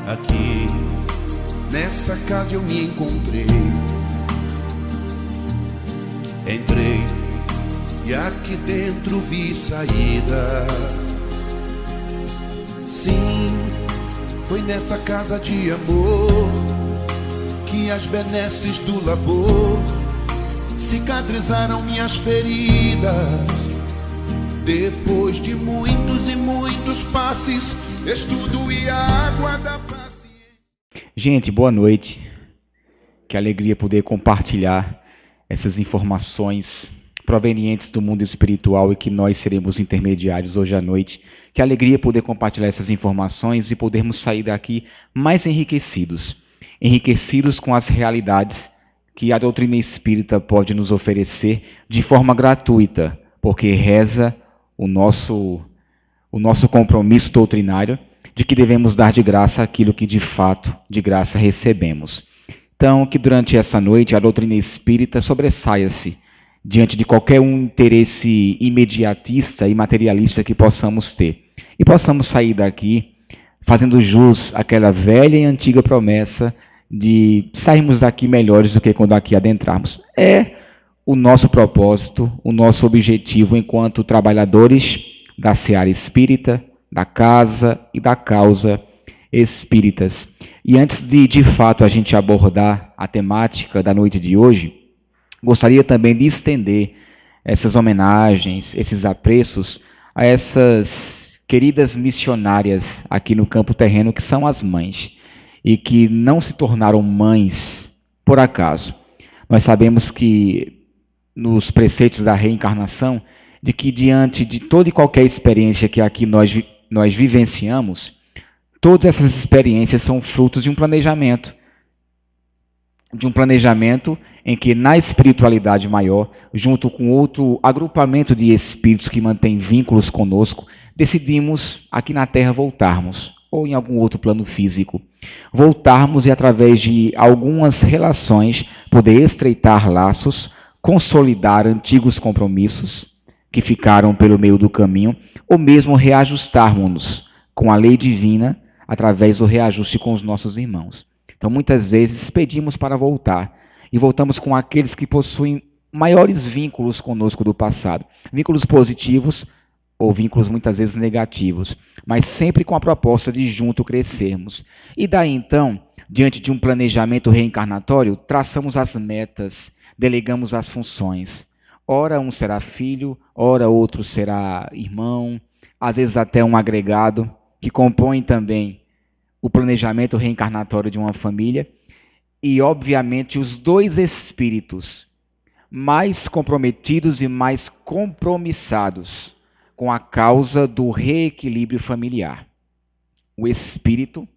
Aqui, nessa casa eu me encontrei. Entrei e aqui dentro vi saída. Sim, foi nessa casa de amor que as benesses do labor cicatrizaram minhas feridas. Depois de muitos e muitos passes, estudo e a água da paciência. Gente, boa noite. Que alegria poder compartilhar essas informações provenientes do mundo espiritual e que nós seremos intermediários hoje à noite. Que alegria poder compartilhar essas informações e podermos sair daqui mais enriquecidos. Enriquecidos com as realidades que a doutrina espírita pode nos oferecer de forma gratuita, porque reza o nosso compromisso doutrinário de que devemos dar de graça aquilo que de fato de graça recebemos. Então, que durante essa noite a doutrina espírita sobressaia-se diante de qualquer um interesse imediatista e materialista que possamos ter. E possamos sair daqui fazendo jus àquela velha e antiga promessa de sairmos daqui melhores do que quando aqui adentrarmos. É o nosso propósito, o nosso objetivo enquanto trabalhadores da seara espírita, da casa e da causa espíritas. E antes de fato, a gente abordar a temática da noite de hoje, gostaria também de estender essas homenagens, esses apreços a essas queridas missionárias aqui no campo terreno, que são as mães, e que não se tornaram mães por acaso. Nós sabemos que nos preceitos da reencarnação, de que diante de toda e qualquer experiência que aqui nós vivenciamos, todas essas experiências são frutos de um planejamento em que na espiritualidade maior, junto com outro agrupamento de espíritos que mantém vínculos conosco, decidimos aqui na Terra voltarmos, ou em algum outro plano físico. Voltarmos e através de algumas relações poder estreitar laços, consolidar antigos compromissos que ficaram pelo meio do caminho, ou mesmo reajustarmos-nos com a lei divina através do reajuste com os nossos irmãos. Então, muitas vezes pedimos para voltar, e voltamos com aqueles que possuem maiores vínculos conosco do passado. Vínculos positivos ou vínculos muitas vezes negativos, mas sempre com a proposta de junto crescermos. E daí então, diante de um planejamento reencarnatório, traçamos as metas, delegamos as funções. Ora um será filho, ora outro será irmão, às vezes até um agregado, que compõe também o planejamento reencarnatório de uma família, e obviamente os dois espíritos mais comprometidos e mais compromissados com a causa do reequilíbrio familiar. O espírito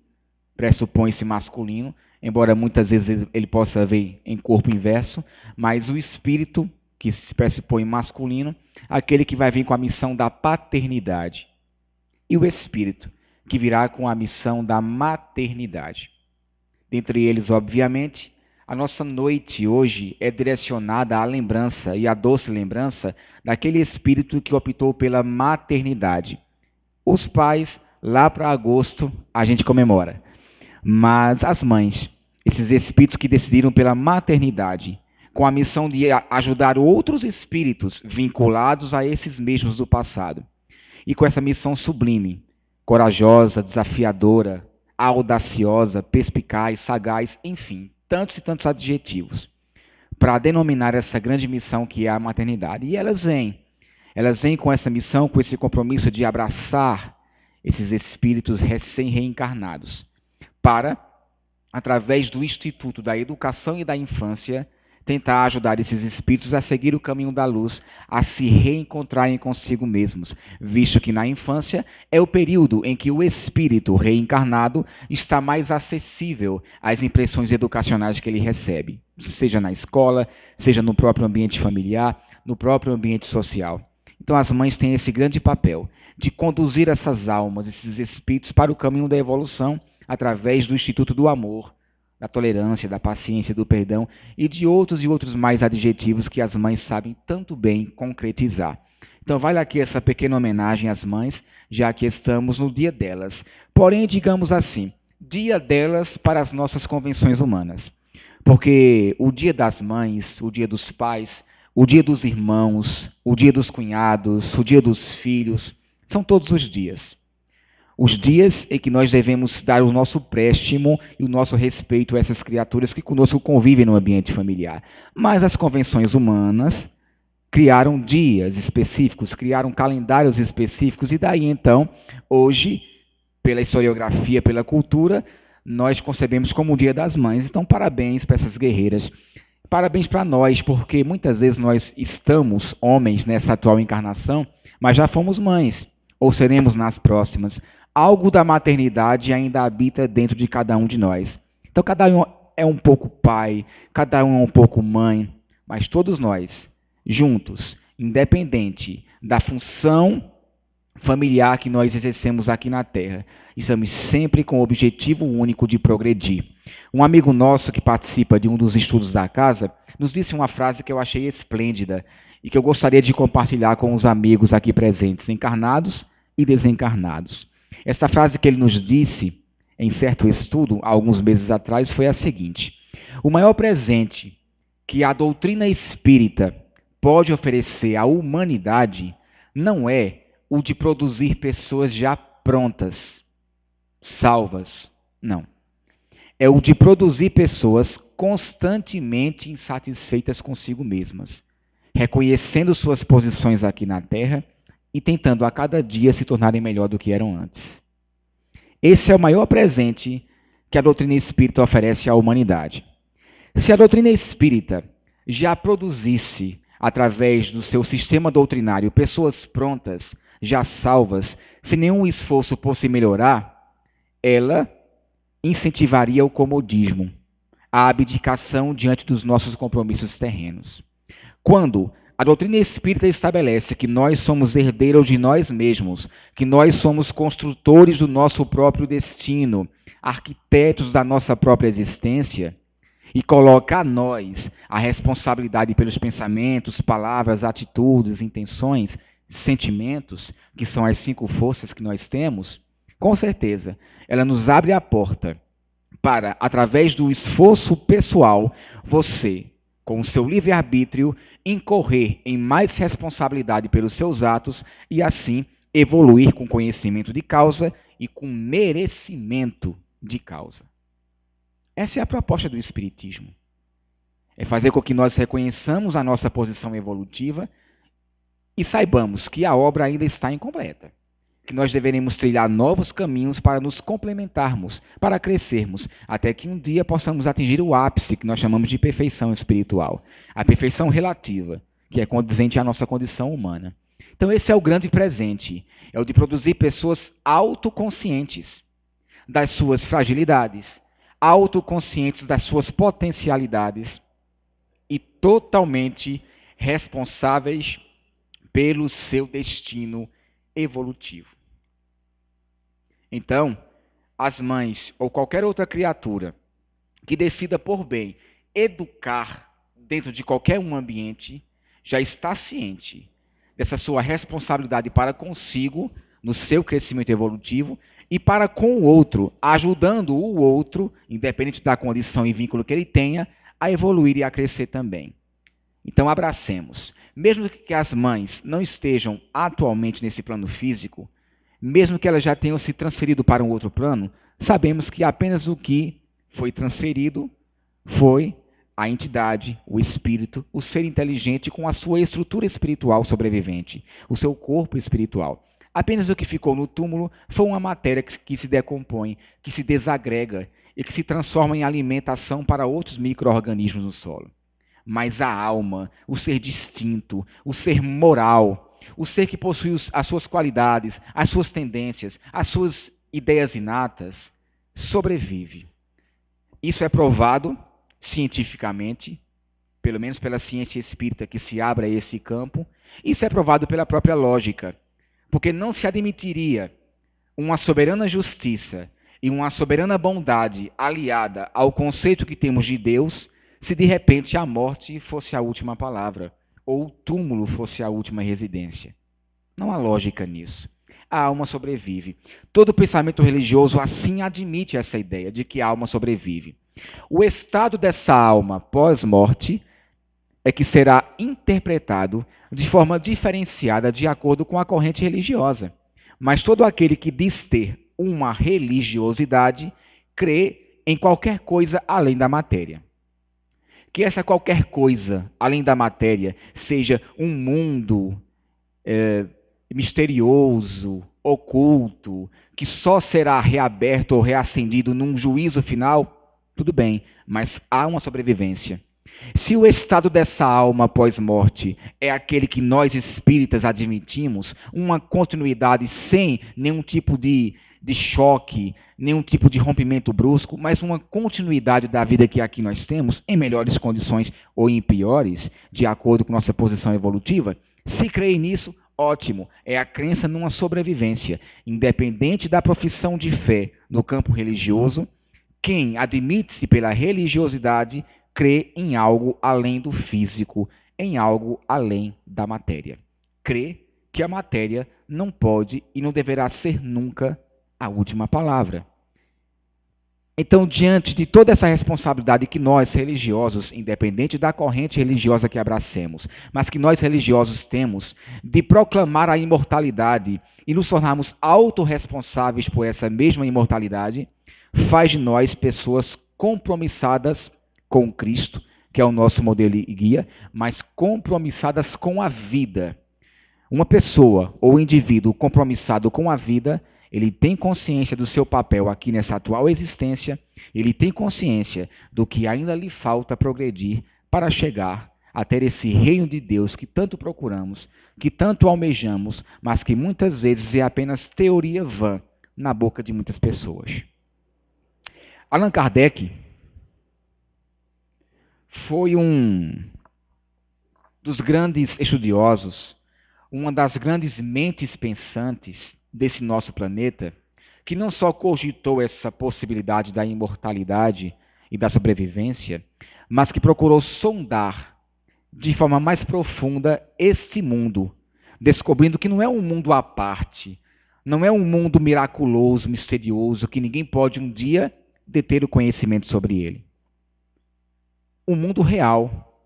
pressupõe-se masculino, embora muitas vezes ele possa ver em corpo inverso, mas o espírito que se pressupõe masculino, aquele que vai vir com a missão da paternidade, e o espírito que virá com a missão da maternidade. Dentre eles, obviamente, a nossa noite hoje é direcionada à lembrança e à doce lembrança daquele espírito que optou pela maternidade. Os pais, lá para agosto, a gente comemora. Mas as mães, esses espíritos que decidiram pela maternidade, com a missão de ajudar outros espíritos vinculados a esses mesmos do passado. E com essa missão sublime, corajosa, desafiadora, audaciosa, perspicaz, sagaz, enfim, tantos e tantos adjetivos, para denominar essa grande missão que é a maternidade. E elas vêm com essa missão, com esse compromisso de abraçar esses espíritos recém-reencarnados, para, através do Instituto da Educação e da Infância, tentar ajudar esses espíritos a seguir o caminho da luz, a se reencontrarem consigo mesmos, visto que na infância é o período em que o espírito reencarnado está mais acessível às impressões educacionais que ele recebe, seja na escola, seja no próprio ambiente familiar, no próprio ambiente social. Então as mães têm esse grande papel de conduzir essas almas, esses espíritos, para o caminho da evolução através do Instituto do Amor, da tolerância, da paciência, do perdão e de outros mais adjetivos que as mães sabem tanto bem concretizar. Então vale aqui essa pequena homenagem às mães, já que estamos no dia delas. Porém, digamos assim, dia delas para as nossas convenções humanas. Porque o dia das mães, o dia dos pais, o dia dos irmãos, o dia dos cunhados, o dia dos filhos, são todos os dias. Os dias em que nós devemos dar o nosso préstimo e o nosso respeito a essas criaturas que conosco convivem no ambiente familiar. Mas as convenções humanas criaram dias específicos, criaram calendários específicos, e daí então, hoje, pela historiografia, pela cultura, nós concebemos como o Dia das Mães. Então, parabéns para essas guerreiras. Parabéns para nós, porque muitas vezes nós estamos homens nessa atual encarnação, mas já fomos mães, ou seremos nas próximas. Algo da maternidade ainda habita dentro de cada um de nós. Então, cada um é um pouco pai, cada um é um pouco mãe, mas todos nós, juntos, independente da função familiar que nós exercemos aqui na Terra, estamos sempre com o objetivo único de progredir. Um amigo nosso que participa de um dos estudos da casa nos disse uma frase que eu achei esplêndida e que eu gostaria de compartilhar com os amigos aqui presentes, encarnados e desencarnados. Essa frase que ele nos disse em certo estudo, há alguns meses atrás, foi a seguinte: o maior presente que a doutrina espírita pode oferecer à humanidade não é o de produzir pessoas já prontas, salvas, não. É o de produzir pessoas constantemente insatisfeitas consigo mesmas, reconhecendo suas posições aqui na Terra e tentando a cada dia se tornarem melhor do que eram antes. Esse é o maior presente que a doutrina espírita oferece à humanidade. Se a doutrina espírita já produzisse, através do seu sistema doutrinário, pessoas prontas, já salvas, sem nenhum esforço por se melhorar, ela incentivaria o comodismo, a abdicação diante dos nossos compromissos terrenos. Quando a doutrina espírita estabelece que nós somos herdeiros de nós mesmos, que nós somos construtores do nosso próprio destino, arquitetos da nossa própria existência, e coloca a nós a responsabilidade pelos pensamentos, palavras, atitudes, intenções, sentimentos, que são as 5 forças que nós temos, com certeza, ela nos abre a porta para, através do esforço pessoal, você, com o seu livre-arbítrio, incorrer em mais responsabilidade pelos seus atos e, assim, evoluir com conhecimento de causa e com merecimento de causa. Essa é a proposta do Espiritismo. É fazer com que nós reconheçamos a nossa posição evolutiva e saibamos que a obra ainda está incompleta, que nós deveremos trilhar novos caminhos para nos complementarmos, para crescermos, até que um dia possamos atingir o ápice que nós chamamos de perfeição espiritual, a perfeição relativa, que é condizente à nossa condição humana. Então esse é o grande presente, é o de produzir pessoas autoconscientes das suas fragilidades, autoconscientes das suas potencialidades e totalmente responsáveis pelo seu destino evolutivo. Então, as mães ou qualquer outra criatura que decida por bem educar dentro de qualquer um ambiente, já está ciente dessa sua responsabilidade para consigo, no seu crescimento evolutivo, e para com o outro, ajudando o outro, independente da condição e vínculo que ele tenha, a evoluir e a crescer também. Então, abracemos. Mesmo que as mães não estejam atualmente nesse plano físico, mesmo que elas já tenham se transferido para um outro plano, sabemos que apenas o que foi transferido foi a entidade, o espírito, o ser inteligente com a sua estrutura espiritual sobrevivente, o seu corpo espiritual. Apenas o que ficou no túmulo foi uma matéria que se decompõe, que se desagrega e que se transforma em alimentação para outros micro-organismos no solo. Mas a alma, o ser distinto, o ser moral, o ser que possui as suas qualidades, as suas tendências, as suas ideias inatas, sobrevive. Isso é provado cientificamente, pelo menos pela ciência espírita que se abre a esse campo. Isso é provado pela própria lógica, porque não se admitiria uma soberana justiça e uma soberana bondade aliada ao conceito que temos de Deus, se de repente a morte fosse a última palavra, ou o túmulo fosse a última residência. Não há lógica nisso. a alma sobrevive. Todo pensamento religioso assim admite essa ideia de que a alma sobrevive. O estado dessa alma pós-morte é que será interpretado de forma diferenciada de acordo com a corrente religiosa. Mas todo aquele que diz ter uma religiosidade crê em qualquer coisa além da matéria. Que essa qualquer coisa além da matéria seja um mundo misterioso, oculto, que só será reaberto ou reacendido num juízo final, tudo bem, mas há uma sobrevivência. Se o estado dessa alma pós-morte é aquele que nós espíritas admitimos, uma continuidade sem nenhum tipo de choque, nenhum tipo de rompimento brusco, mas uma continuidade da vida que aqui nós temos, em melhores condições ou em piores, de acordo com nossa posição evolutiva, se creem nisso, ótimo, é a crença numa sobrevivência. Independente da profissão de fé no campo religioso, quem admite-se pela religiosidade crê em algo além do físico, em algo além da matéria. Crê que a matéria não pode e não deverá ser nunca a última palavra. Então, diante de toda essa responsabilidade que nós, religiosos, independente da corrente religiosa que abracemos, mas que nós, religiosos, temos de proclamar a imortalidade e nos tornarmos autorresponsáveis por essa mesma imortalidade, faz de nós pessoas compromissadas com Cristo, que é o nosso modelo e guia, mas compromissadas com a vida. Uma pessoa ou indivíduo compromissado com a vida, ele tem consciência do seu papel aqui nessa atual existência, ele tem consciência do que ainda lhe falta progredir para chegar a ter esse reino de Deus que tanto procuramos, que tanto almejamos, mas que muitas vezes é apenas teoria vã na boca de muitas pessoas. Allan Kardec foi um dos grandes estudiosos, uma das grandes mentes pensantes desse nosso planeta, que não só cogitou essa possibilidade da imortalidade e da sobrevivência, mas que procurou sondar de forma mais profunda este mundo, descobrindo que não é um mundo à parte, não é um mundo miraculoso, misterioso, que ninguém pode um dia deter o conhecimento sobre ele. Um mundo real,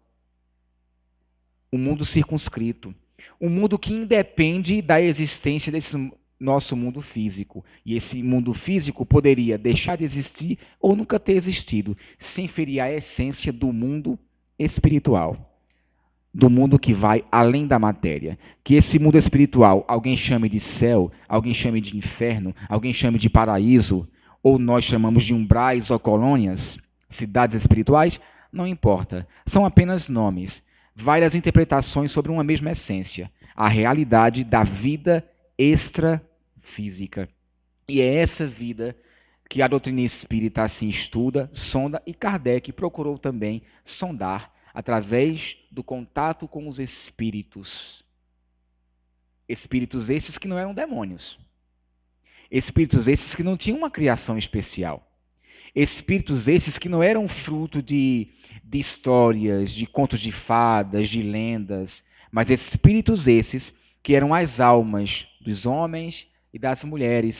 um mundo circunscrito, um mundo que independe da existência desse nosso mundo físico. E esse mundo físico poderia deixar de existir ou nunca ter existido, sem ferir a essência do mundo espiritual, do mundo que vai além da matéria. Que esse mundo espiritual alguém chame de céu, alguém chame de inferno, alguém chame de paraíso, ou nós chamamos de umbrais ou colônias, cidades espirituais, não importa. São apenas nomes, várias interpretações sobre uma mesma essência, a realidade da vida extrafísica. E é essa vida que a doutrina espírita assim estuda, sonda, e Kardec procurou também sondar através do contato com os espíritos. Espíritos esses que não eram demônios. Espíritos esses que não tinham uma criação especial. Espíritos esses que não eram fruto de histórias, de contos de fadas, de lendas, mas espíritos esses que eram as almas dos homens e das mulheres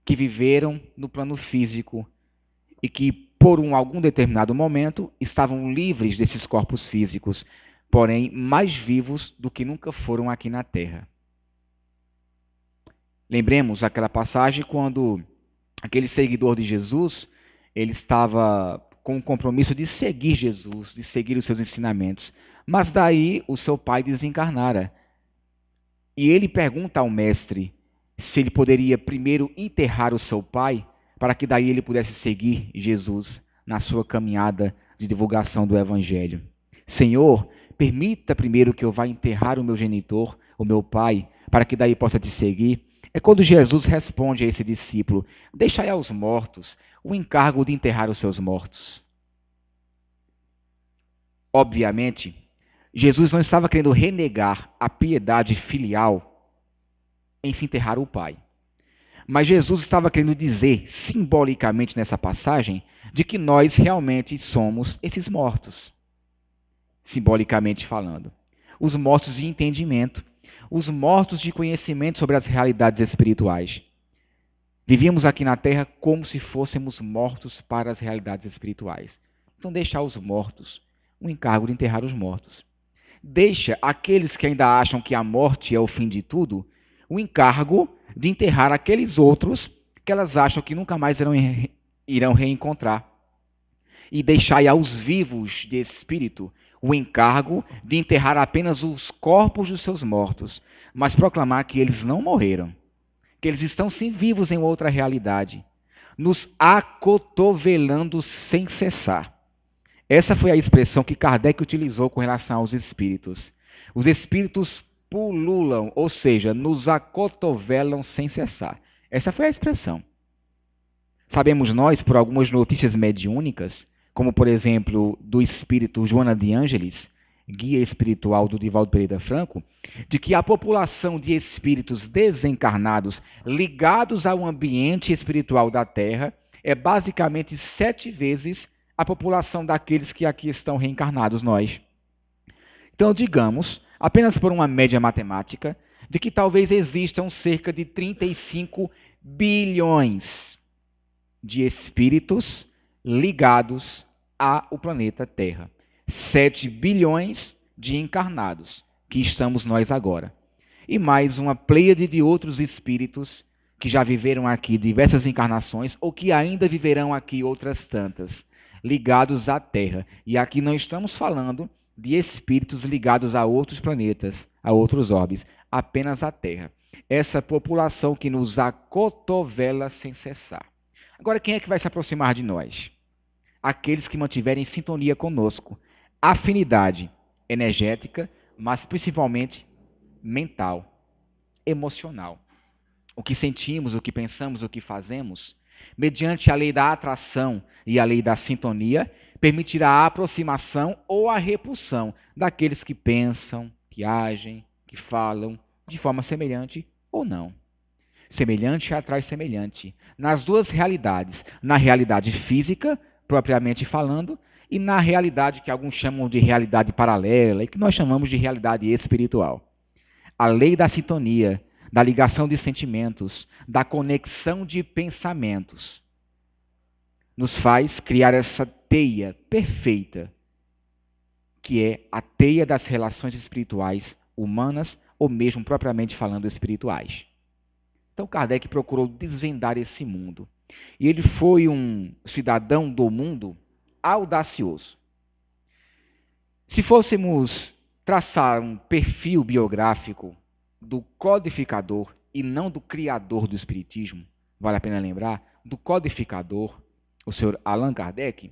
que viveram no plano físico e que, por algum determinado momento, estavam livres desses corpos físicos, porém mais vivos do que nunca foram aqui na Terra. Lembremos aquela passagem quando aquele seguidor de Jesus, ele estava com o compromisso de seguir Jesus, de seguir os seus ensinamentos. Mas daí o seu pai desencarnara. E ele pergunta ao mestre se ele poderia primeiro enterrar o seu pai, para que daí ele pudesse seguir Jesus na sua caminhada de divulgação do Evangelho. Senhor, permita primeiro que eu vá enterrar o meu genitor, o meu pai, para que daí possa te seguir. É quando Jesus responde a esse discípulo: deixai aos mortos o encargo de enterrar os seus mortos. Obviamente, Jesus não estava querendo renegar a piedade filial em se enterrar o pai. Mas Jesus estava querendo dizer, simbolicamente nessa passagem, de que nós realmente somos esses mortos. Simbolicamente falando. Os mortos de entendimento. os mortos de conhecimento sobre as realidades espirituais. Vivíamos aqui na Terra como se fôssemos mortos para as realidades espirituais. Então deixa aos mortos o encargo de enterrar os mortos. Deixa aqueles que ainda acham que a morte é o fim de tudo, o encargo de enterrar aqueles outros que elas acham que nunca mais irão reencontrar. E deixai aos vivos de espírito o encargo de enterrar apenas os corpos dos seus mortos, mas proclamar que eles não morreram, que eles estão sim vivos em outra realidade, nos acotovelando sem cessar. Essa foi a expressão que Kardec utilizou com relação aos espíritos. Os espíritos pululam, ou seja, nos acotovelam sem cessar. Essa foi a expressão. Sabemos nós, por algumas notícias mediúnicas, como por exemplo do espírito Joana de Ângeles, guia espiritual do Divaldo Pereira Franco, de que a população de espíritos desencarnados ligados ao ambiente espiritual da Terra é basicamente 7 vezes a população daqueles que aqui estão reencarnados, nós. Então, digamos, apenas por uma média matemática, de que talvez existam cerca de 35 bilhões de espíritos ligados ao planeta Terra. 7 bilhões de encarnados, que estamos nós agora. E mais uma pleiade de outros espíritos que já viveram aqui diversas encarnações ou que ainda viverão aqui outras tantas, ligados à Terra. E aqui não estamos falando de espíritos ligados a outros planetas, a outros orbes, apenas à Terra. Essa população que nos acotovela sem cessar. Agora, quem é que vai se aproximar de nós? Aqueles que mantiverem sintonia conosco. Afinidade energética, mas principalmente mental, emocional. O que sentimos, o que pensamos, o que fazemos, mediante a lei da atração e a lei da sintonia, permitirá a aproximação ou a repulsão daqueles que pensam, que agem, que falam de forma semelhante ou não. Semelhante atrai semelhante. Nas duas realidades, na realidade física, propriamente falando, e na realidade que alguns chamam de realidade paralela e que nós chamamos de realidade espiritual. A lei da sintonia, da ligação de sentimentos, da conexão de pensamentos, nos faz criar essa teia perfeita, que é a teia das relações espirituais humanas ou mesmo propriamente falando espirituais. Então Kardec procurou desvendar esse mundo. E ele foi um cidadão do mundo audacioso. Se fôssemos traçar um perfil biográfico do codificador e não do criador do Espiritismo, vale a pena lembrar, do codificador, o senhor Allan Kardec,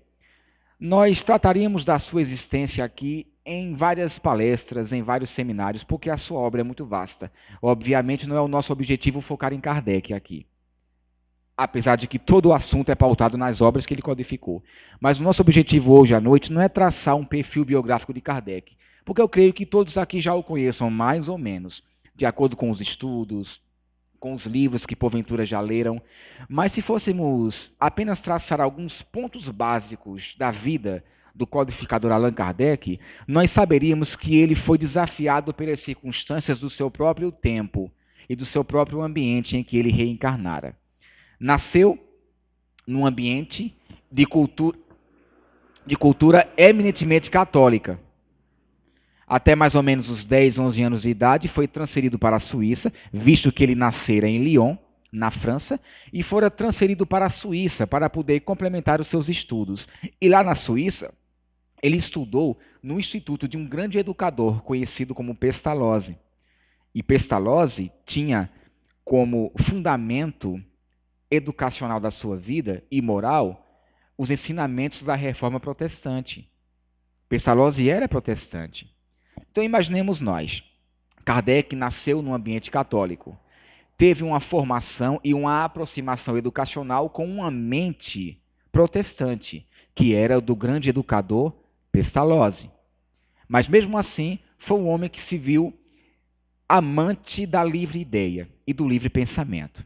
nós trataríamos da sua existência aqui em várias palestras, em vários seminários, porque a sua obra é muito vasta. Obviamente não é o nosso objetivo focar em Kardec aqui, apesar de que todo o assunto é pautado nas obras que ele codificou. Mas o nosso objetivo hoje à noite não é traçar um perfil biográfico de Kardec, porque eu creio que todos aqui já o conheçam mais ou menos, de acordo com os estudos, com os livros que porventura já leram. Mas se fôssemos apenas traçar alguns pontos básicos da vida do codificador Allan Kardec, nós saberíamos que ele foi desafiado pelas circunstâncias do seu próprio tempo e do seu próprio ambiente em que ele reencarnara. Nasceu num ambiente de cultura eminentemente católica. Até mais ou menos os 10, 11 anos de idade, foi transferido para a Suíça, visto que ele nascera em Lyon, na França, e fora transferido para a Suíça para poder complementar os seus estudos. E lá na Suíça, ele estudou no instituto de um grande educador conhecido como Pestalozzi. E Pestalozzi tinha como fundamento educacional da sua vida e moral os ensinamentos da Reforma Protestante. Pestalozzi era protestante. Então imaginemos nós, Kardec nasceu num ambiente católico, teve uma formação e uma aproximação educacional com uma mente protestante, que era do grande educador Pestalozzi. Mas mesmo assim, foi um homem que se viu amante da livre ideia e do livre pensamento.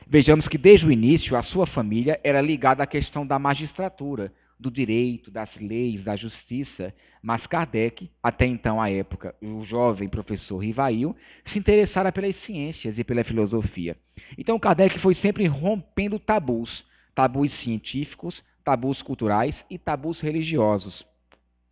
Vejamos que desde o início a sua família era ligada à questão da magistratura, do direito, das leis, da justiça, mas Kardec, até então à época, o jovem professor Rivail, se interessara pelas ciências e pela filosofia. Então Kardec foi sempre rompendo tabus, tabus científicos, tabus culturais e tabus religiosos,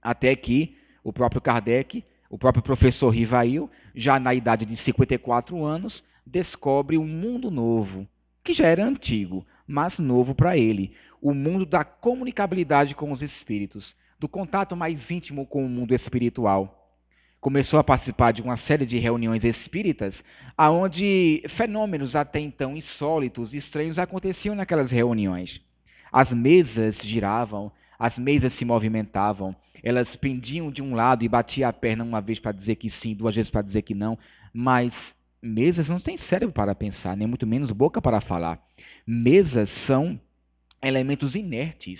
até que o próprio Kardec, o próprio professor Rivail, já na idade de 54 anos, descobre um mundo novo, que já era antigo, mas novo para ele, o mundo da comunicabilidade com os espíritos, do contato mais íntimo com o mundo espiritual. Começou a participar de uma série de reuniões espíritas, onde fenômenos até então insólitos e estranhos aconteciam naquelas reuniões. As mesas giravam, as mesas se movimentavam, elas pendiam de um lado e batia a perna uma vez para dizer que sim, duas vezes para dizer que não, mas mesas não têm cérebro para pensar, nem muito menos boca para falar. Mesas são elementos inertes,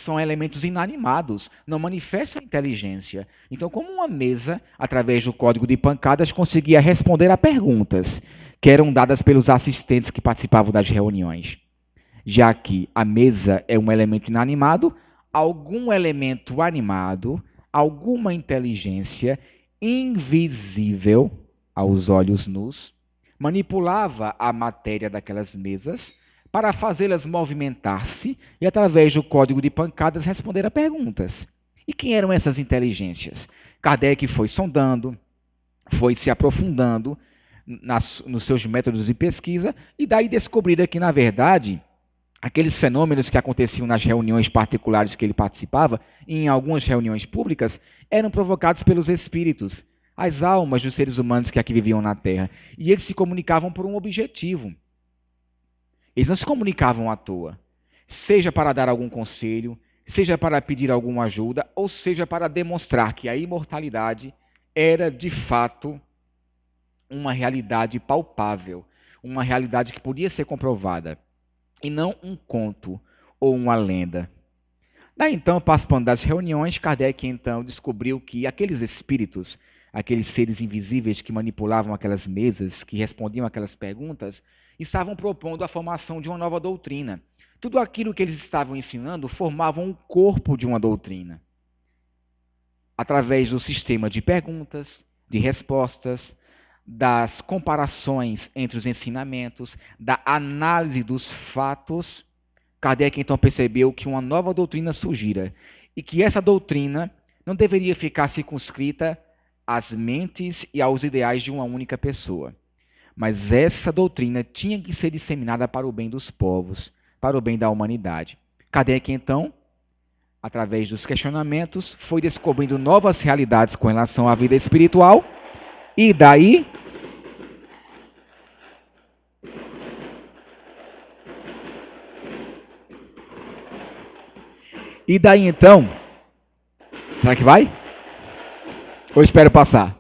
são elementos inanimados, não manifestam inteligência. Então, como uma mesa, através do código de pancadas, conseguia responder a perguntas que eram dadas pelos assistentes que participavam das reuniões. Já que a mesa é um elemento inanimado, algum elemento animado, alguma inteligência invisível aos olhos nus, manipulava a matéria daquelas mesas para fazê-las movimentar-se e, através do código de pancadas, responder a perguntas. E quem eram essas inteligências? Kardec foi sondando, foi se aprofundando nos seus métodos de pesquisa e daí descobriram que, na verdade, aqueles fenômenos que aconteciam nas reuniões particulares que ele participava, e em algumas reuniões públicas, eram provocados pelos espíritos, as almas dos seres humanos que aqui viviam na Terra. E eles se comunicavam por um objetivo. Eles não se comunicavam à toa, seja para dar algum conselho, seja para pedir alguma ajuda, ou seja para demonstrar que a imortalidade era, de fato, uma realidade palpável, uma realidade que podia ser comprovada, e não um conto ou uma lenda. Daí então, participando das reuniões, Kardec então descobriu que aqueles espíritos, aqueles seres invisíveis que manipulavam aquelas mesas, que respondiam aquelas perguntas, estavam propondo a formação de uma nova doutrina. Tudo aquilo que eles estavam ensinando formava um corpo de uma doutrina. Através do sistema de perguntas, de respostas, das comparações entre os ensinamentos, da análise dos fatos, Kardec então percebeu que uma nova doutrina surgira e que essa doutrina não deveria ficar circunscrita às mentes e aos ideais de uma única pessoa. Mas essa doutrina tinha que ser disseminada para o bem dos povos, para o bem da humanidade. Kardec, então, através dos questionamentos, foi descobrindo novas realidades com relação à vida espiritual e daí então, será que vai? Ou espero passar?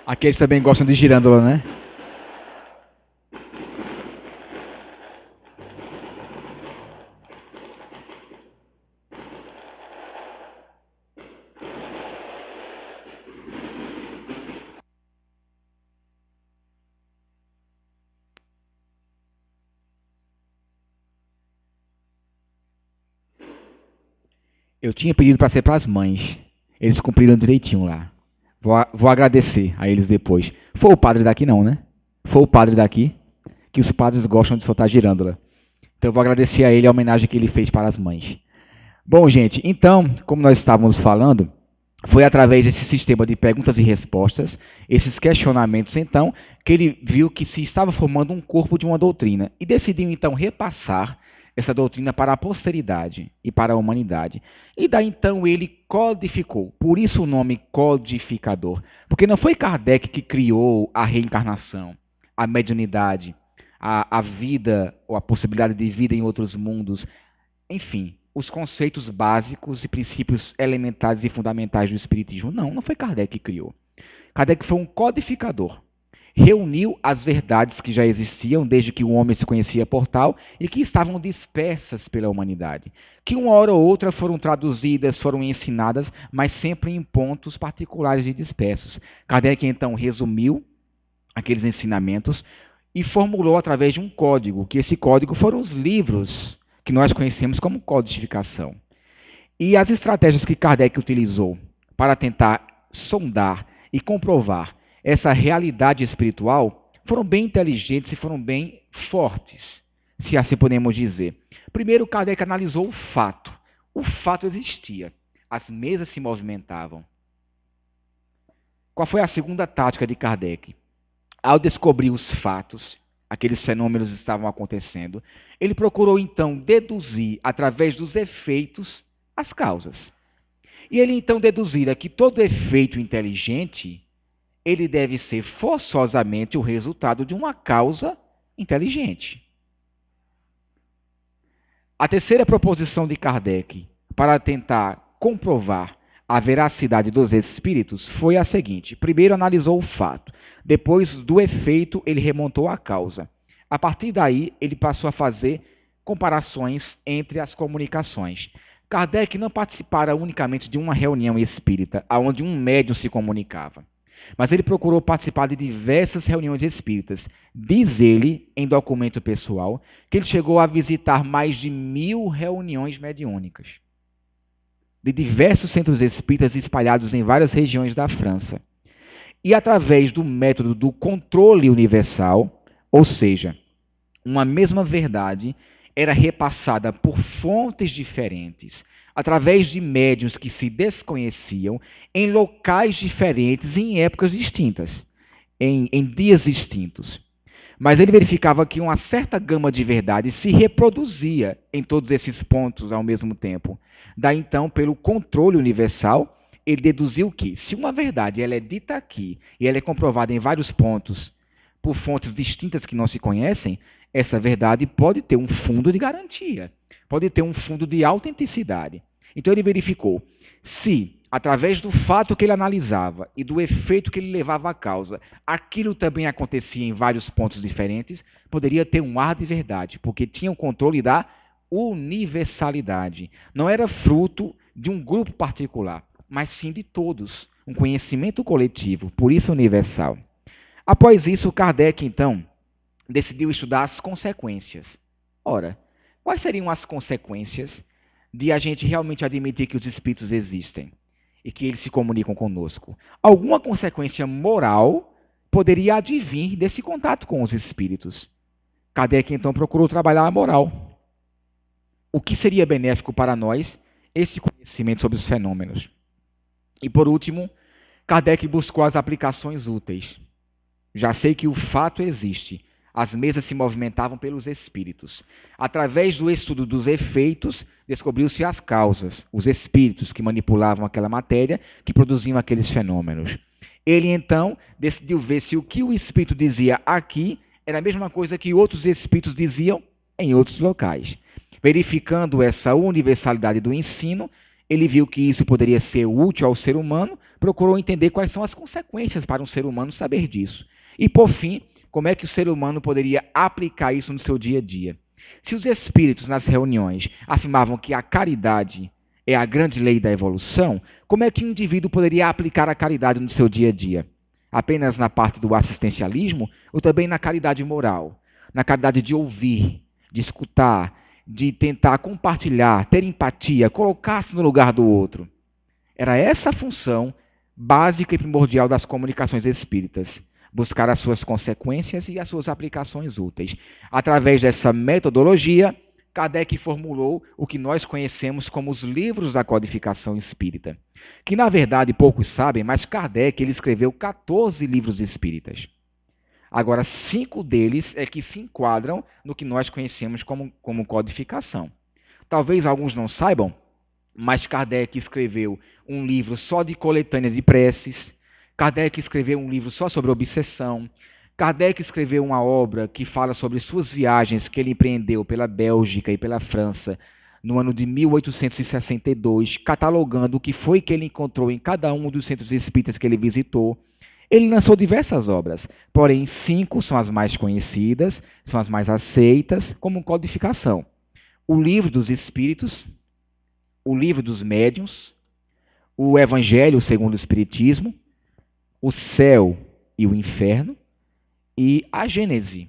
Aqueles também gostam de girândola, né? Eu tinha pedido para ser para as mães. Eles cumpriram direitinho lá. Vou agradecer a eles depois. Foi o padre daqui não, né? Foi o padre daqui, que os padres gostam de soltar girândola. Então eu vou agradecer a ele a homenagem que ele fez para as mães. Bom, gente, então, como nós estávamos falando, foi através desse sistema de perguntas e respostas, esses questionamentos, então, que ele viu que se estava formando um corpo de uma doutrina e decidiu, então, repassar essa doutrina para a posteridade e para a humanidade. E daí, então, ele codificou. Por isso o nome codificador. Porque não foi Kardec que criou a reencarnação, a mediunidade, a vida, ou a possibilidade de vida em outros mundos. Enfim, os conceitos básicos e princípios elementares e fundamentais do Espiritismo. Não foi Kardec que criou. Kardec foi um codificador. reuniu as verdades que já existiam desde que o homem se conhecia por tal e que estavam dispersas pela humanidade, que uma hora ou outra foram traduzidas, foram ensinadas, mas sempre em pontos particulares e dispersos. Kardec, então, resumiu aqueles ensinamentos e formulou através de um código, que esse código foram os livros que nós conhecemos como codificação. E as estratégias que Kardec utilizou para tentar sondar e comprovar essa realidade espiritual foram bem inteligentes e foram bem fortes, se assim podemos dizer. Primeiro, Kardec analisou o fato. O fato existia. As mesas se movimentavam. Qual foi a segunda tática de Kardec? Ao descobrir os fatos, aqueles fenômenos estavam acontecendo, ele procurou então deduzir, através dos efeitos, as causas. E ele então deduzira que todo efeito inteligente, ele deve ser forçosamente o resultado de uma causa inteligente. A terceira proposição de Kardec, para tentar comprovar a veracidade dos espíritos, foi a seguinte. Primeiro analisou o fato, depois do efeito ele remontou à causa. A partir daí ele passou a fazer comparações entre as comunicações. Kardec não participara unicamente de uma reunião espírita, onde um médium se comunicava, mas ele procurou participar de diversas reuniões espíritas. Diz ele, em documento pessoal, que ele chegou a visitar mais de 1000 reuniões mediúnicas, de diversos centros espíritas espalhados em várias regiões da França. E através do método do controle universal, ou seja, uma mesma verdade era repassada por fontes diferentes, através de médiuns que se desconheciam, em locais diferentes e em épocas distintas, em dias distintos. Mas ele verificava que uma certa gama de verdades se reproduzia em todos esses pontos ao mesmo tempo. Daí então, pelo controle universal, ele deduziu que, se uma verdade ela é dita aqui e ela é comprovada em vários pontos por fontes distintas que não se conhecem, essa verdade pode ter um fundo de garantia, pode ter um fundo de autenticidade. Então ele verificou se, através do fato que ele analisava e do efeito que ele levava à causa, aquilo também acontecia em vários pontos diferentes, poderia ter um ar de verdade, porque tinha o controle da universalidade. Não era fruto de um grupo particular, mas sim de todos, um conhecimento coletivo, por isso universal. Após isso, Kardec, então, decidiu estudar as consequências. Ora, quais seriam as consequências de a gente realmente admitir que os espíritos existem e que eles se comunicam conosco? Alguma consequência moral poderia advir desse contato com os espíritos. Kardec, então, procurou trabalhar a moral. O que seria benéfico para nós esse conhecimento sobre os fenômenos? E, por último, Kardec buscou as aplicações úteis. Já sei que o fato existe. As mesas se movimentavam pelos espíritos. Através do estudo dos efeitos, descobriu-se as causas, os espíritos que manipulavam aquela matéria, que produziam aqueles fenômenos. Ele, então, decidiu ver se o que o espírito dizia aqui era a mesma coisa que outros espíritos diziam em outros locais. Verificando essa universalidade do ensino, ele viu que isso poderia ser útil ao ser humano, procurou entender quais são as consequências para um ser humano saber disso. E, por fim, como é que o ser humano poderia aplicar isso no seu dia a dia? Se os espíritos, nas reuniões, afirmavam que a caridade é a grande lei da evolução, como é que um indivíduo poderia aplicar a caridade no seu dia a dia? Apenas na parte do assistencialismo ou também na caridade moral? Na caridade de ouvir, de escutar, de tentar compartilhar, ter empatia, colocar-se no lugar do outro? Era essa a função básica e primordial das comunicações espíritas. Buscar as suas consequências e as suas aplicações úteis. Através dessa metodologia, Kardec formulou o que nós conhecemos como os livros da codificação espírita, que na verdade poucos sabem, mas Kardec ele escreveu 14 livros espíritas. Agora, 5 deles é que se enquadram no que nós conhecemos como codificação. Talvez alguns não saibam, mas Kardec escreveu um livro só de coletâneas de preces. Kardec escreveu um livro só sobre obsessão. Kardec escreveu uma obra que fala sobre suas viagens que ele empreendeu pela Bélgica e pela França no ano de 1862, catalogando o que foi que ele encontrou em cada um dos centros espíritas que ele visitou. Ele lançou diversas obras, porém 5 são as mais conhecidas, são as mais aceitas como codificação. O Livro dos Espíritos, o Livro dos Médiuns, o Evangelho segundo o Espiritismo, o Céu e o Inferno e a Gênese.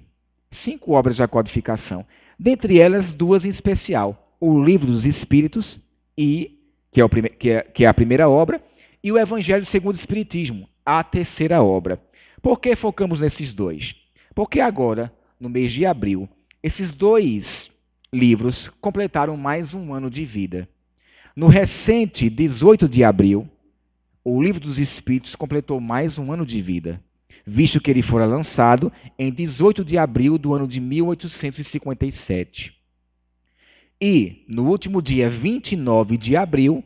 5 obras da codificação. Dentre elas, 2 em especial. O Livro dos Espíritos, que é a primeira obra, e o Evangelho segundo o Espiritismo, a terceira obra. Por que focamos nesses 2? Porque agora, no mês de abril, esses 2 livros completaram mais um ano de vida. No recente 18 de abril, o Livro dos Espíritos completou mais um ano de vida, visto que ele fora lançado em 18 de abril do ano de 1857. E, no último dia 29 de abril,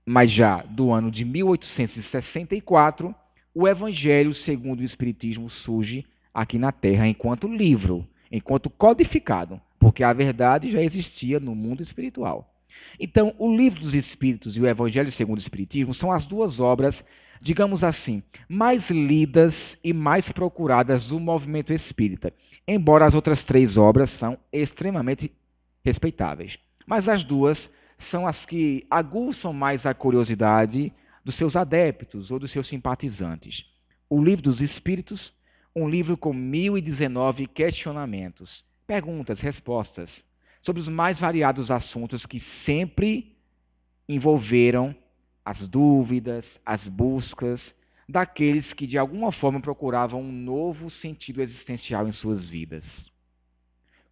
mas já do ano de 1864, o Evangelho segundo o Espiritismo surge aqui na Terra enquanto livro, enquanto codificado, porque a verdade já existia no mundo espiritual. Então, o Livro dos Espíritos e o Evangelho segundo o Espiritismo são as 2 obras, digamos assim, mais lidas e mais procuradas do movimento espírita, embora as outras 3 obras são extremamente respeitáveis. Mas as 2 são as que aguçam mais a curiosidade dos seus adeptos ou dos seus simpatizantes. O Livro dos Espíritos, um livro com 1019 questionamentos, perguntas, respostas, sobre os mais variados assuntos que sempre envolveram as dúvidas, as buscas daqueles que de alguma forma procuravam um novo sentido existencial em suas vidas.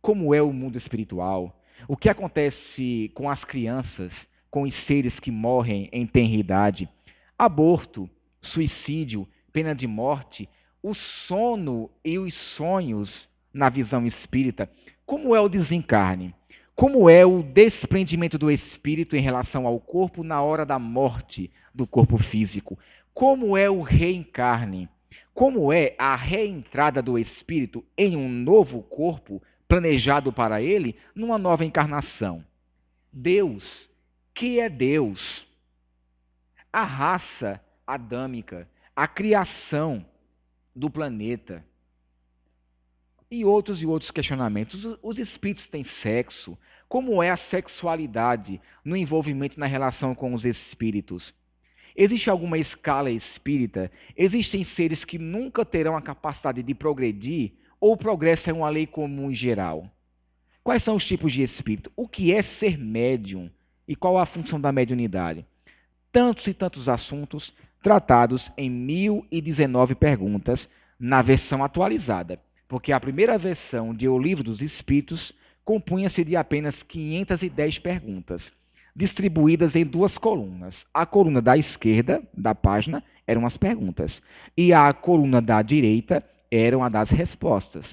Como é o mundo espiritual? O que acontece com as crianças, com os seres que morrem em tenridade? Aborto, suicídio, pena de morte, o sono e os sonhos na visão espírita. Como é o desencarne? Como é o desprendimento do espírito em relação ao corpo na hora da morte do corpo físico? Como é o reencarne? Como é a reentrada do espírito em um novo corpo planejado para ele numa nova encarnação? Deus, que é Deus? A raça adâmica, a criação do planeta e outros questionamentos. Os espíritos têm sexo? Como é a sexualidade no envolvimento na relação com os espíritos? Existe alguma escala espírita? Existem seres que nunca terão a capacidade de progredir ou o progresso é uma lei comum em geral? Quais são os tipos de espírito? O que é ser médium? E qual a função da mediunidade? Tantos e tantos assuntos tratados em 1019 perguntas na versão atualizada, porque a primeira versão de O Livro dos Espíritos compunha-se de apenas 510 perguntas, distribuídas em 2 colunas. A coluna da esquerda da página eram as perguntas, e a coluna da direita eram a das respostas.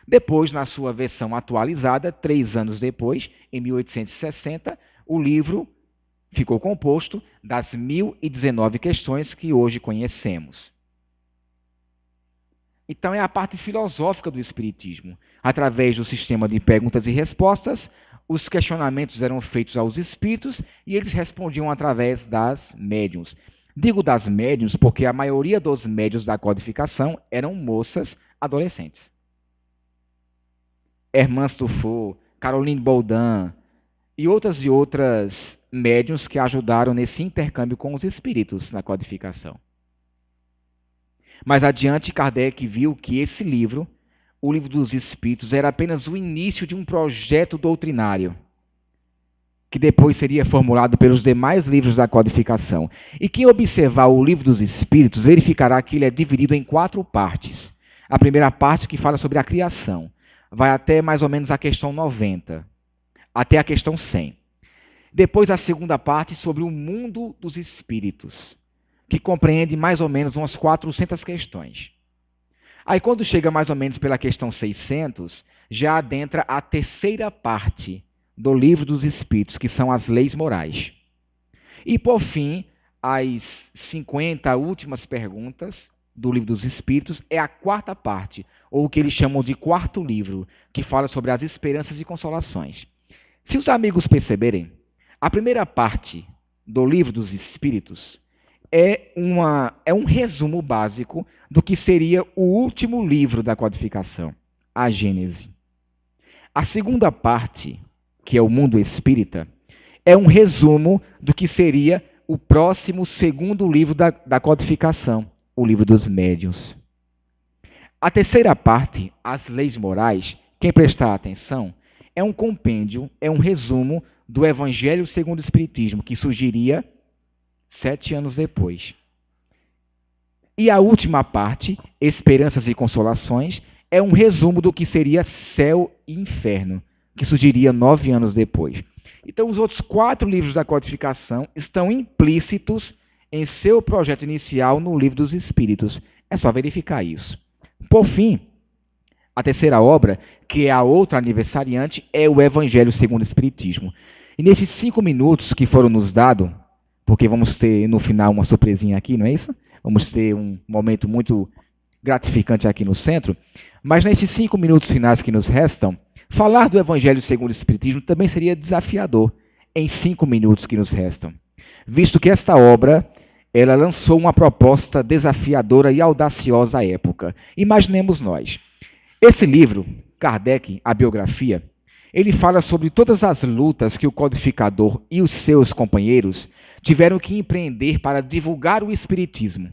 Depois, na sua versão atualizada, 3 anos depois, em 1860, o livro ficou composto das 1019 questões que hoje conhecemos. Então, é a parte filosófica do Espiritismo. Através do sistema de perguntas e respostas, os questionamentos eram feitos aos espíritos e eles respondiam através das médiuns. Digo das médiuns porque a maioria dos médiuns da codificação eram moças adolescentes. Hermance Dufour, Caroline Baudin e outras médiuns que ajudaram nesse intercâmbio com os espíritos na codificação. Mais adiante, Kardec viu que esse livro, o Livro dos Espíritos, era apenas o início de um projeto doutrinário, que depois seria formulado pelos demais livros da codificação. E quem observar o Livro dos Espíritos verificará que ele é dividido em 4 partes. A primeira parte, que fala sobre a criação, vai até mais ou menos a questão 90, até a questão 100. Depois, a segunda parte, sobre o mundo dos espíritos, que compreende mais ou menos umas 400 questões. Aí, quando chega mais ou menos pela questão 600, já adentra a terceira parte do Livro dos Espíritos, que são as leis morais. E, por fim, as 50 últimas perguntas do Livro dos Espíritos é a 4ª parte, ou o que eles chamam de 4º livro, que fala sobre as esperanças e consolações. Se os amigos perceberem, a primeira parte do Livro dos Espíritos é um resumo básico do que seria o último livro da codificação, a Gênese. A segunda parte, que é o mundo espírita, é um resumo do que seria o próximo segundo livro da codificação, o livro dos médiuns. A terceira parte, as leis morais, quem prestar atenção, é um compêndio, é um resumo do Evangelho segundo o Espiritismo, que surgiria 7 anos depois. E a última parte, Esperanças e Consolações, é um resumo do que seria Céu e Inferno, que surgiria 9 anos depois. Então, os outros 4 livros da codificação estão implícitos em seu projeto inicial no Livro dos Espíritos. É só verificar isso. Por fim, a terceira obra, que é a outra aniversariante, é o Evangelho segundo o Espiritismo. E nesses 5 minutos que foram nos dados, porque vamos ter no final uma surpresinha aqui, não é isso? Vamos ter um momento muito gratificante aqui no centro. Mas nesses 5 minutos finais que nos restam, falar do Evangelho segundo o Espiritismo também seria desafiador em 5 minutos que nos restam. Visto que esta obra, ela lançou uma proposta desafiadora e audaciosa à época. Imaginemos nós. Esse livro, Kardec, a biografia, ele fala sobre todas as lutas que o codificador e os seus companheiros tiveram que empreender para divulgar o Espiritismo.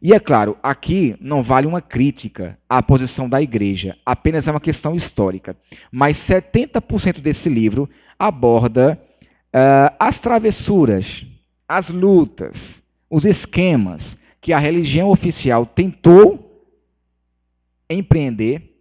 E é claro, aqui não vale uma crítica à posição da Igreja, apenas é uma questão histórica. Mas 70% desse livro aborda as travessuras, as lutas, os esquemas que a religião oficial tentou empreender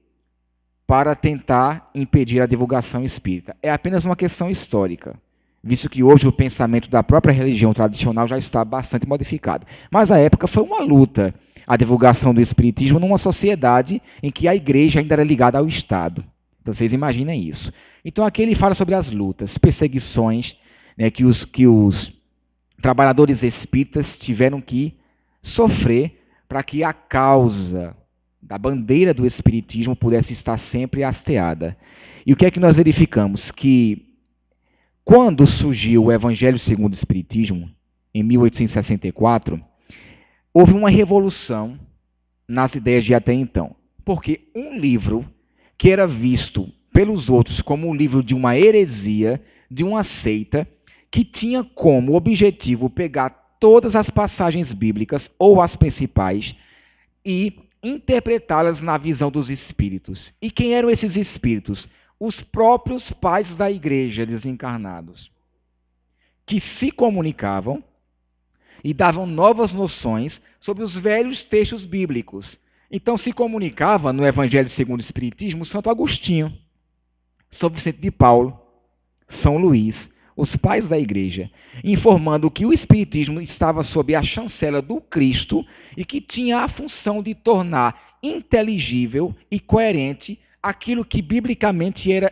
para tentar impedir a divulgação espírita. É apenas uma questão histórica, visto que hoje o pensamento da própria religião tradicional já está bastante modificado. Mas a época foi uma luta, a divulgação do espiritismo numa sociedade em que a igreja ainda era ligada ao Estado. Então vocês imaginem isso. Então aqui ele fala sobre as lutas, perseguições, né, que os trabalhadores espíritas tiveram que sofrer para que a causa da bandeira do espiritismo pudesse estar sempre hasteada. E o que é que nós verificamos? Que quando surgiu o Evangelho segundo o Espiritismo, em 1864, houve uma revolução nas ideias de até então. Porque um livro que era visto pelos outros como um livro de uma heresia, de uma seita, que tinha como objetivo pegar todas as passagens bíblicas, ou as principais, e interpretá-las na visão dos espíritos. E quem eram esses espíritos? Os próprios pais da igreja desencarnados, que se comunicavam e davam novas noções sobre os velhos textos bíblicos. Então se comunicava no Evangelho segundo o Espiritismo Santo Agostinho, São Vicente de Paulo, São Luís, os pais da igreja, informando que o Espiritismo estava sob a chancela do Cristo e que tinha a função de tornar inteligível e coerente aquilo que biblicamente era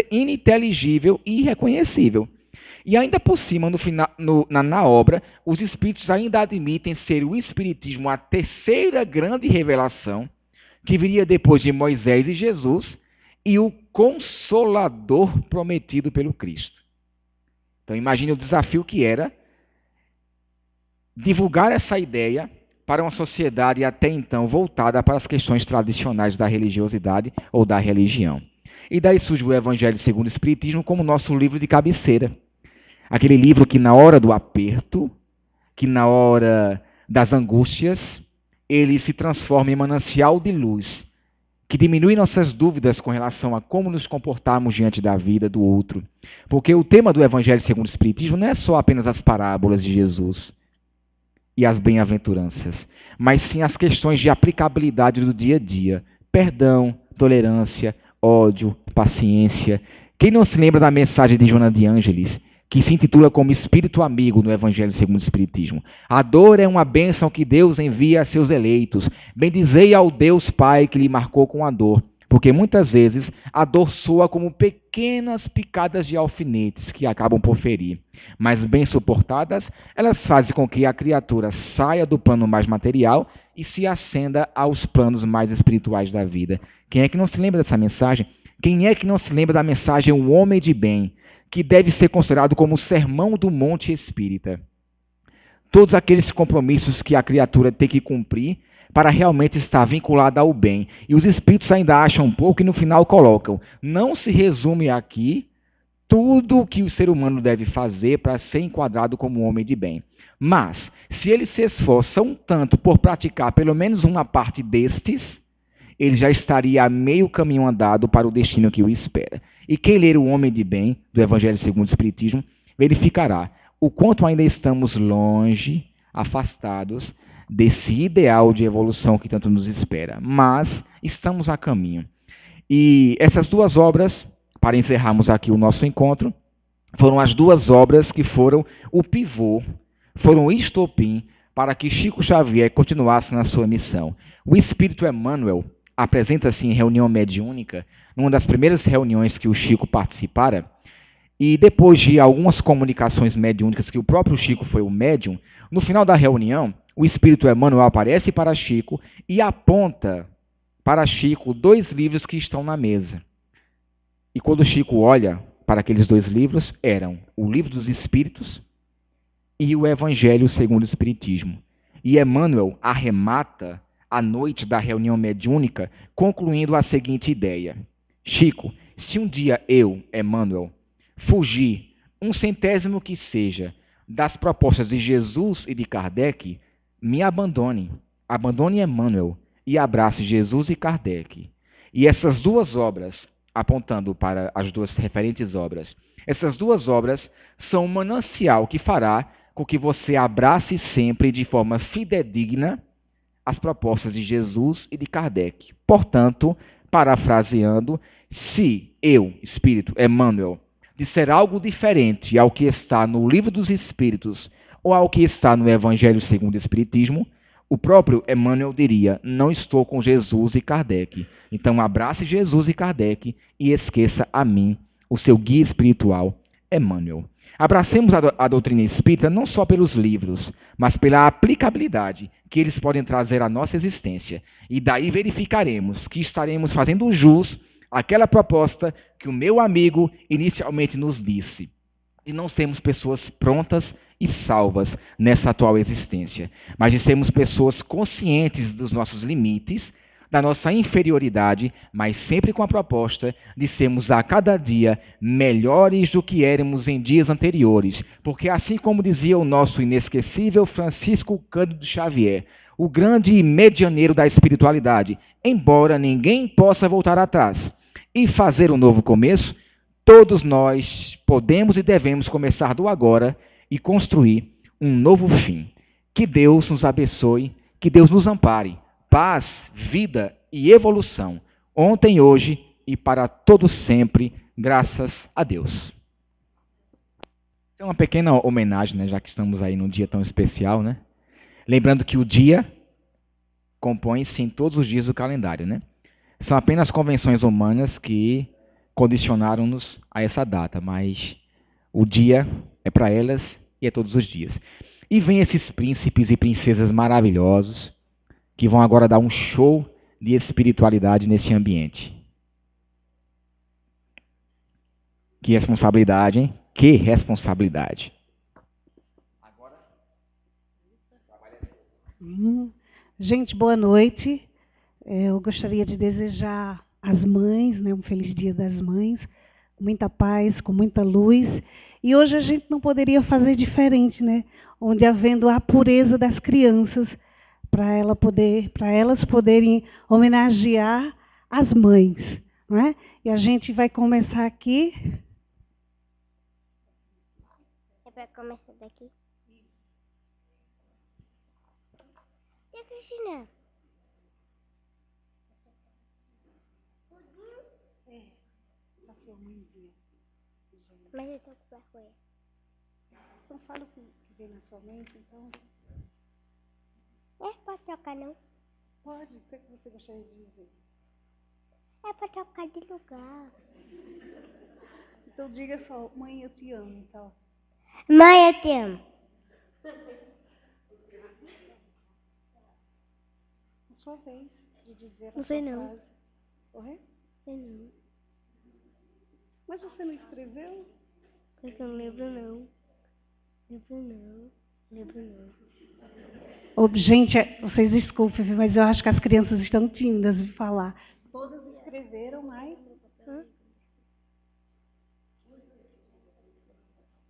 ininteligível e irreconhecível. E ainda por cima, na obra, os espíritos ainda admitem ser o Espiritismo a terceira grande revelação, que viria depois de Moisés e Jesus, e o Consolador prometido pelo Cristo. Então imagine o desafio que era divulgar essa ideia para uma sociedade até então voltada para as questões tradicionais da religiosidade ou da religião. E daí surge o Evangelho segundo o Espiritismo como nosso livro de cabeceira. Aquele livro que na hora do aperto, que na hora das angústias, ele se transforma em manancial de luz, que diminui nossas dúvidas com relação a como nos comportarmos diante da vida do outro. Porque o tema do Evangelho segundo o Espiritismo não é só apenas as parábolas de Jesus e as bem-aventuranças, mas sim as questões de aplicabilidade do dia a dia. Perdão, tolerância, ódio, paciência. Quem não se lembra da mensagem de Joana de Ângeles, que se intitula como Espírito Amigo no Evangelho segundo o Espiritismo? A dor é uma bênção que Deus envia a seus eleitos. Bendizei ao Deus Pai que lhe marcou com a dor. Porque muitas vezes a dor soa como pequenas picadas de alfinetes que acabam por ferir. Mas bem suportadas, elas fazem com que a criatura saia do plano mais material e se ascenda aos planos mais espirituais da vida. Quem é que não se lembra dessa mensagem? Quem é que não se lembra da mensagem O Homem de Bem, que deve ser considerado como o sermão do Monte Espírita? todos aqueles compromissos que a criatura tem que cumprir para realmente estar vinculada ao bem. E os espíritos ainda acham um pouco e no final colocam: não se resume aqui tudo o que o ser humano deve fazer para ser enquadrado como um homem de bem. Mas, se ele se esforça um tanto por praticar pelo menos uma parte destes, ele já estaria a meio caminho andado para o destino que o espera. E quem ler o Homem de Bem, do Evangelho segundo o Espiritismo, verificará o quanto ainda estamos longe, afastados desse ideal de evolução que tanto nos espera. Mas estamos a caminho. E essas duas obras, para encerrarmos aqui o nosso encontro, foram as duas obras que foram o pivô, foram o estopim para que Chico Xavier continuasse na sua missão. O Espírito Emmanuel apresenta-se em reunião mediúnica, numa das primeiras reuniões que o Chico participara, e depois de algumas comunicações mediúnicas que o próprio Chico foi o médium, no final da reunião, o Espírito Emmanuel aparece para Chico e aponta para Chico 2 livros que estão na mesa. E quando Chico olha para aqueles 2 livros, eram o Livro dos Espíritos e o Evangelho segundo o Espiritismo. E Emmanuel arremata a noite da reunião mediúnica, concluindo a seguinte ideia: Chico, se um dia eu, Emmanuel, fugir, 1/100º que seja, das propostas de Jesus e de Kardec, me abandone. Abandone Emmanuel e abrace Jesus e Kardec. E essas 2 obras, apontando para as 2 referentes obras, essas 2 obras são um manancial que fará com que você abrace sempre de forma fidedigna as propostas de Jesus e de Kardec. Portanto, parafraseando, se eu, Espírito Emmanuel, disser algo diferente ao que está no Livro dos Espíritos ou ao que está no Evangelho segundo o Espiritismo, o próprio Emmanuel diria: não estou com Jesus e Kardec. Então abrace Jesus e Kardec e esqueça a mim, o seu guia espiritual, Emmanuel. Abracemos a doutrina espírita não só pelos livros, mas pela aplicabilidade que eles podem trazer à nossa existência. E daí verificaremos que estaremos fazendo jus àquela proposta que o meu amigo inicialmente nos disse. E não sermos pessoas prontas e salvas nessa atual existência, mas de sermos pessoas conscientes dos nossos limites, da nossa inferioridade, mas sempre com a proposta de sermos a cada dia melhores do que éramos em dias anteriores. Porque assim como dizia o nosso inesquecível Francisco Cândido Xavier, o grande medianeiro da espiritualidade, embora ninguém possa voltar atrás e fazer um novo começo, todos nós podemos e devemos começar do agora e construir um novo fim. Que Deus nos abençoe, que Deus nos ampare. Paz, vida e evolução, ontem, hoje e para todo sempre, graças a Deus. É uma pequena homenagem, né, já que estamos aí num dia tão especial, né? Lembrando que o dia compõe-se em todos os dias do calendário, né? São apenas convenções humanas que condicionaram-nos a essa data, mas o dia é para elas e é todos os dias. E vem esses príncipes e princesas maravilhosos que vão agora dar um show de espiritualidade nesse ambiente. Que responsabilidade, hein? Que responsabilidade. Agora, gente, boa noite. Eu gostaria de desejar às mães, né, um feliz Dia das Mães, com muita paz, com muita luz. E hoje a gente não poderia fazer diferente, né? Onde havendo a pureza das crianças, para elas poderem homenagear as mães, não é? E a gente vai começar aqui. É para começar daqui? E a Cristina? Mas eu tô com vergonha. Então fala o que vem na sua mente, então. Pode trocar não? Pode, o que você gostaria de dizer? É para trocar de lugar. Então diga só, mãe, eu te amo, então. Mãe, eu te amo. A sua vez de dizer a Não sua sei não. frase. Oi? Sei não. Mas você não escreveu? Porque eu não lembro não. Lembro não. Gente, vocês desculpem, mas eu acho que as crianças estão tímidas de falar. Todas escreveram, mas...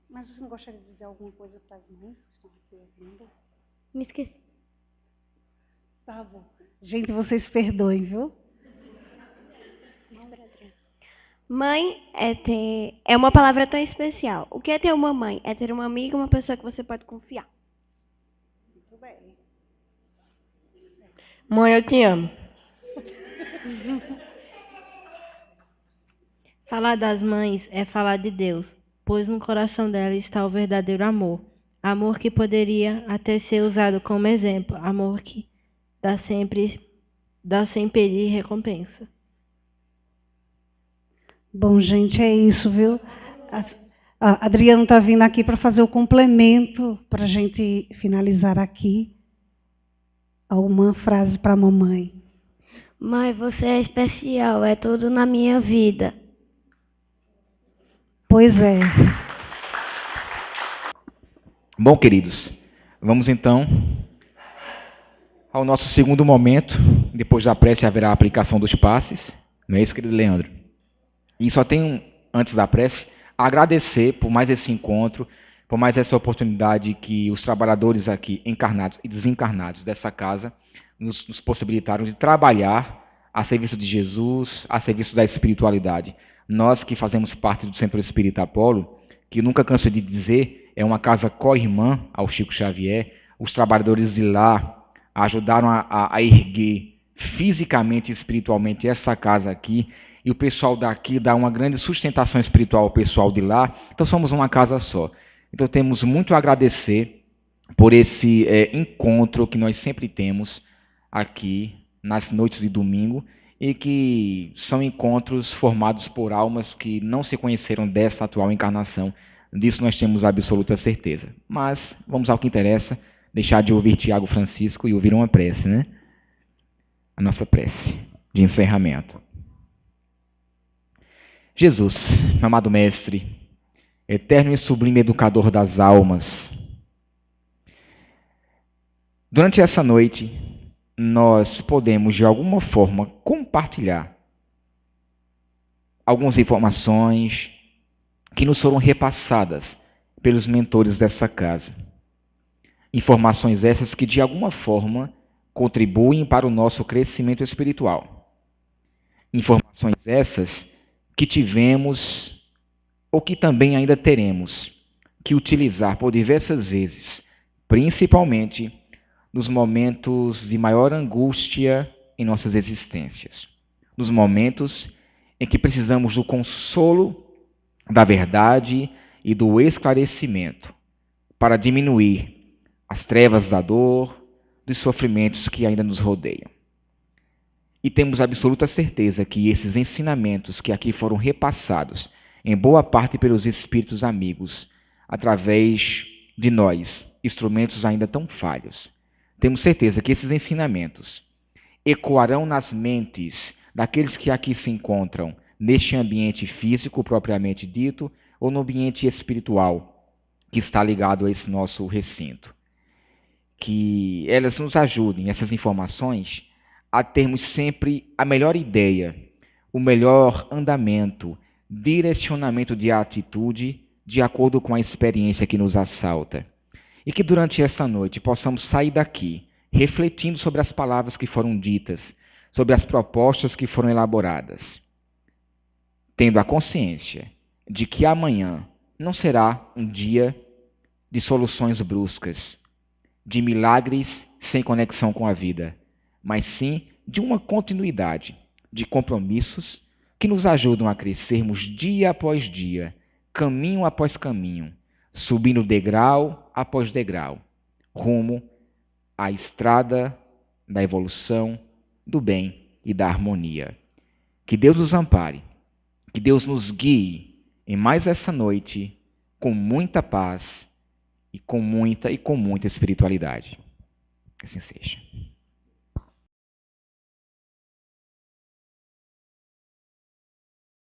Mas você não gostaria de dizer alguma coisa para as mães que estão aqui ouvindo? Me esqueci. Tá bom. Gente, vocês perdoem, viu? Mãe é uma palavra tão especial. O que é ter uma mãe? É ter uma amiga, uma pessoa que você pode confiar. Muito bem. Mãe, eu te amo. Falar das mães é falar de Deus, pois no coração dela está o verdadeiro amor. Amor que poderia até ser usado como exemplo. Amor que dá sem pedir recompensa. Bom, gente, é isso, viu? A Adriana está vindo aqui para fazer o complemento, para a gente finalizar aqui. Uma frase para a mamãe. Mãe, você é especial, é tudo na minha vida. Pois é. Bom, queridos, vamos então ao nosso segundo momento. Depois da prece haverá a aplicação dos passes. Não é isso, querido Leandro? E só tenho, antes da prece, agradecer por mais esse encontro, por mais essa oportunidade que os trabalhadores aqui, encarnados e desencarnados dessa casa, nos possibilitaram de trabalhar a serviço de Jesus, a serviço da espiritualidade. Nós que fazemos parte do Centro Espírita Apolo, que nunca canso de dizer, é uma casa co-irmã ao Chico Xavier, os trabalhadores de lá ajudaram a erguer fisicamente e espiritualmente essa casa aqui, e o pessoal daqui dá uma grande sustentação espiritual ao pessoal de lá, então somos uma casa só. Então temos muito a agradecer por esse encontro que nós sempre temos aqui nas noites de domingo, e que são encontros formados por almas que não se conheceram dessa atual encarnação. Disso nós temos absoluta certeza. Mas vamos ao que interessa, deixar de ouvir Tiago Francisco e ouvir uma prece, né? A nossa prece de encerramento. Jesus, meu amado Mestre, eterno e sublime educador das almas, durante essa noite, nós podemos, de alguma forma, compartilhar algumas informações que nos foram repassadas pelos mentores dessa casa. Informações essas que, de alguma forma, contribuem para o nosso crescimento espiritual. Informações essas que tivemos, ou que também ainda teremos, que utilizar por diversas vezes, principalmente nos momentos de maior angústia em nossas existências, nos momentos em que precisamos do consolo, da verdade e do esclarecimento para diminuir as trevas da dor, dos sofrimentos que ainda nos rodeiam. E temos absoluta certeza que esses ensinamentos que aqui foram repassados, em boa parte pelos espíritos amigos, através de nós, instrumentos ainda tão falhos, temos certeza que esses ensinamentos ecoarão nas mentes daqueles que aqui se encontram, neste ambiente físico propriamente dito, ou no ambiente espiritual que está ligado a esse nosso recinto. Que elas nos ajudem, essas informações, a termos sempre a melhor ideia, o melhor andamento, direcionamento de atitude de acordo com a experiência que nos assalta. E que durante essa noite possamos sair daqui refletindo sobre as palavras que foram ditas, sobre as propostas que foram elaboradas, tendo a consciência de que amanhã não será um dia de soluções bruscas, de milagres sem conexão com a vida, mas sim de uma continuidade de compromissos que nos ajudam a crescermos dia após dia, caminho após caminho, subindo degrau após degrau, rumo à estrada da evolução, do bem e da harmonia. Que Deus nos ampare, que Deus nos guie em mais essa noite com muita paz e com muita espiritualidade. Que assim seja.